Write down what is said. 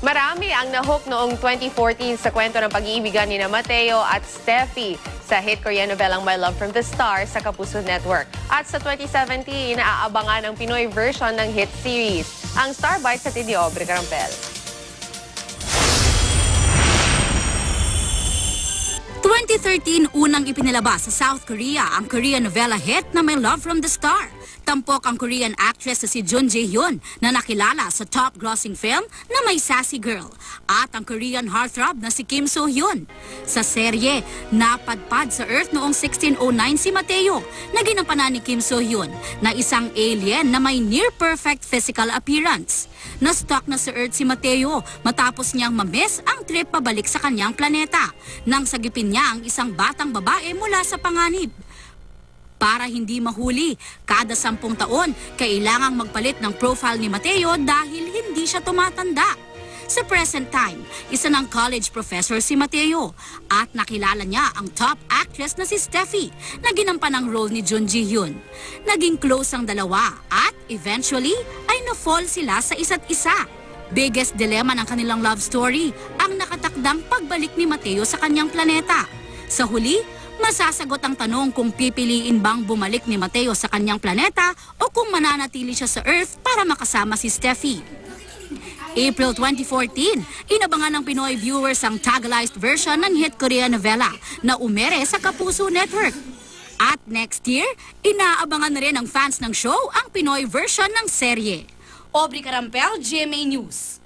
Marami ang nahook noong 2014 sa kwento ng pag-iibigan ni Mateo at Steffi sa hit Korean novelang My Love from the Stars sa Kapuso Network. At sa 2017, naaabangan ang Pinoy version ng hit series. Ang Star Bite sa Tidi Aubrey Carampel. 2013, unang ipinalabas sa South Korea ang Korean novela hit na My Love from the Star. Tampok ang Korean actress na si Jun Jae-hyun na nakilala sa top-grossing film na May Sassy Girl at ang Korean heartthrob na si Kim So-hyun. Sa serye, napadpad sa Earth noong 1609 si Mateo na ginampanan ni Kim So-hyun na isang alien na may near-perfect physical appearance. Na-stuck na sa Earth si Mateo matapos niyang ma-miss ang trip pabalik sa kanyang planeta nang sagipin niya ang isang batang babae mula sa panganib. Para hindi mahuli, kada 10 taon, kailangang magpalit ng profile ni Mateo dahil hindi siya tumatanda. Sa present time, isa ng college professor si Mateo at nakilala niya ang top actress na si Steffi na ginampan ang role ni Jun Ji-hyun. Naging close ang dalawa at eventually ay na-fall sila sa isa't isa. Biggest dilemma ng kanilang love story ang nakatakdang pagbalik ni Mateo sa kanyang planeta. Sa huli, masasagot ang tanong kung pipiliin bang bumalik ni Mateo sa kanyang planeta o kung mananatili siya sa Earth para makasama si Steffi. April 2014, inabangan ng Pinoy viewers ang tagalized version ng hit Korean novela na umere sa Kapuso Network. At next year, inaabangan na rin ng fans ng show ang Pinoy version ng serye. Aubrey Carampel, GMA News.